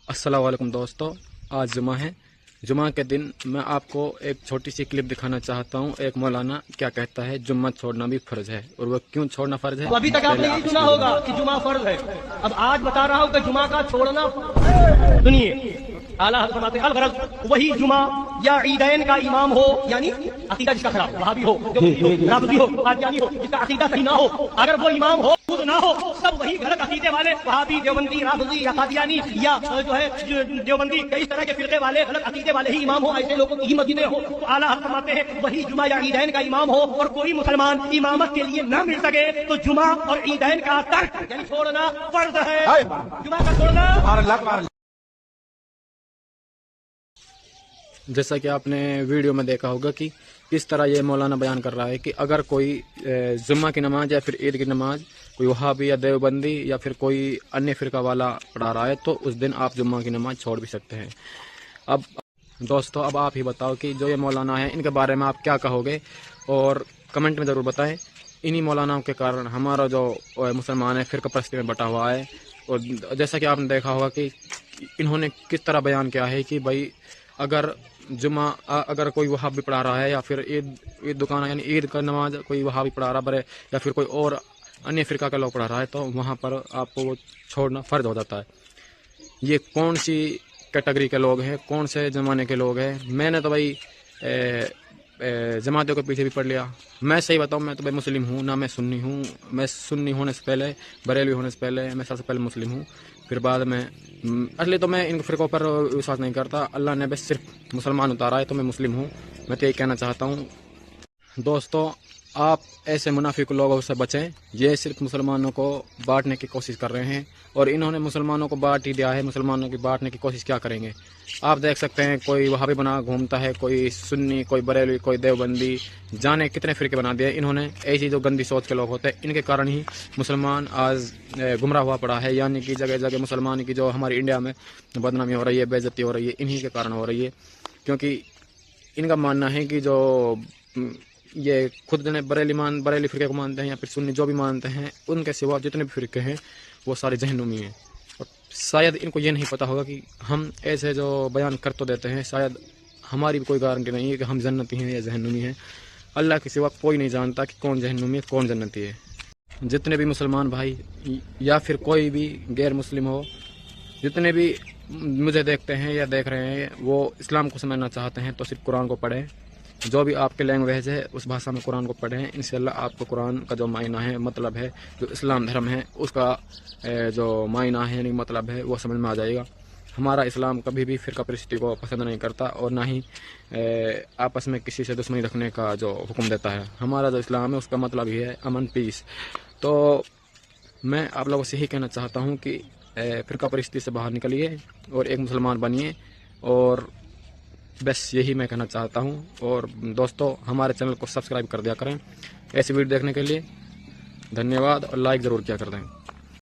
अस्सलाम वालेकुम दोस्तों, आज जुमा है। जुमा के दिन मैं आपको एक छोटी सी क्लिप दिखाना चाहता हूँ। एक मौलाना क्या कहता है, जुम्मा छोड़ना भी फर्ज है, और वो क्यों छोड़ना फर्ज है। अभी तक आपने यही सुना होगा कि जुमा फर्ज है। अब आज बता रहा हूँ कि जुमा का छोड़ना, सुनिए, आला हज़रत फरमाते हैं, अलगरज वही जुमा या ईदैन का इमाम हो, यानी अकीदा जिसका खराब, वहाबी हो, राफ़िदी हो, कादियानी हो, जिसका अकीदा सही ना हो, अगर वो इमाम हो खुद ना हो, सब वही गलत अकीदे वाले वहाबी, देवबंदी, राफ़िदी या कादियानी या जो है देवबंदी, कई तरह के फिरके वाले, गलत अकीदे वाले ही इमाम हो, ऐसे लोगों की ही मस्जिदें हो। तो आला हज़रत फरमाते हैं वही जुमा या ईदैन का इमाम हो और कोई मुसलमान इमामत के लिए न मिल सके तो जुमा और ईदैन का तर्क यानी छोड़ना फर्ज है। जुमा का छोड़ना। जैसा कि आपने वीडियो में देखा होगा कि किस तरह ये मौलाना बयान कर रहा है कि अगर कोई जुम्मा की नमाज या फिर ईद की नमाज कोई वहाबी या देवबंदी या फिर कोई अन्य फिरका वाला पढ़ा रहा है तो उस दिन आप जुम्मा की नमाज छोड़ भी सकते हैं। अब दोस्तों, अब आप ही बताओ कि जो ये मौलाना है इनके बारे में आप क्या कहोगे, और कमेंट में ज़रूर बताएं। इन्हीं मौलानाओं के कारण हमारा जो मुसलमान है फिरका परस्ती में बटा हुआ है। और जैसा कि आपने देखा होगा कि इन्होंने किस तरह बयान किया है कि भाई अगर जुमा अगर कोई वहाबी पढ़ा रहा है या फिर ईद दुकान यानी ईद का नमाज कोई वहाबी पढ़ा रहा है या फिर कोई और अन्य फिरका का लोग पढ़ा रहा है तो वहाँ पर आपको वो छोड़ना फ़र्ज हो जाता है। ये कौन सी कैटेगरी के लोग हैं, कौन से ज़माने के लोग हैं। मैंने तो भाई जमातियों के पीछे भी पढ़ लिया। मैं सही बताऊँ, मैं तो भाई मुस्लिम हूँ, ना मैं सुन्नी हूँ। मैं सुन्नी होने से पहले, बरेलवी होने से पहले, मैं सबसे पहले मुस्लिम हूँ, फिर बाद में असली तो मैं इन फ़िरक़ों पर विश्वास नहीं करता। अल्लाह ने बस सिर्फ मुसलमान उतारा है तो मैं मुस्लिम हूँ। मैं तो यही कहना चाहता हूँ दोस्तों, आप ऐसे मुनाफिक लोगों से बचें। ये सिर्फ मुसलमानों को बांटने की कोशिश कर रहे हैं और इन्होंने मुसलमानों को बांट ही दिया है। मुसलमानों की बांटने की कोशिश क्या करेंगे आप देख सकते हैं। कोई वहाबी बना घूमता है, कोई सुन्नी, कोई बरेलवी, कोई देवबंदी, जाने कितने फिरके बना दिए इन्होंने। ऐसी जो गंदी सोच के लोग होते हैं इनके कारण ही मुसलमान आज गुमराह हुआ पड़ा है। यानी कि जगह जगह मुसलमान की जो हमारी इंडिया में बदनामी हो रही है, बेइज्जती हो रही है, इन्हीं के कारण हो रही है। क्योंकि इनका मानना है कि जो ये खुद ने बरेली फिरके को मानते हैं या फिर सुन्नी जो भी मानते हैं, उनके सिवा जितने भी फिरके हैं वो सारे जहन्नुमी हैं। और शायद इनको ये नहीं पता होगा कि हम ऐसे जो बयान कर तो देते हैं, शायद हमारी भी कोई गारंटी नहीं है कि हम जन्नती हैं या जहन्नुमी हैं। अल्लाह के सिवा कोई नहीं जानता कि कौन जहन्नुमी है कौन जन्नती है। जितने भी मुसलमान भाई या फिर कोई भी गैर मुस्लिम हो, जितने भी मुझे देखते हैं या देख रहे हैं, वो इस्लाम को समझना चाहते हैं तो सिर्फ कुरान को पढ़ें। जो भी आपके लैंग्वेज है उस भाषा में कुरान को पढ़ें। इंशाल्लाह आपको कुरान का जो मायना है, मतलब है, जो इस्लाम धर्म है उसका जो मायना है यानी मतलब है वो समझ में आ जाएगा। हमारा इस्लाम कभी भी फिरका परिस्थिति को पसंद नहीं करता और ना ही आपस में किसी से दुश्मनी रखने का जो हुक्म देता है। हमारा जो इस्लाम है उसका मतलब ही है अमन, पीस। तो मैं आप लोगों से यही कहना चाहता हूँ कि फिरका परिस्थिति से बाहर निकलिए और एक मुसलमान बनिए, और बस यही मैं कहना चाहता हूँ। और दोस्तों, हमारे चैनल को सब्सक्राइब कर दिया करें ऐसी वीडियो देखने के लिए। धन्यवाद और लाइक ज़रूर किया कर दें।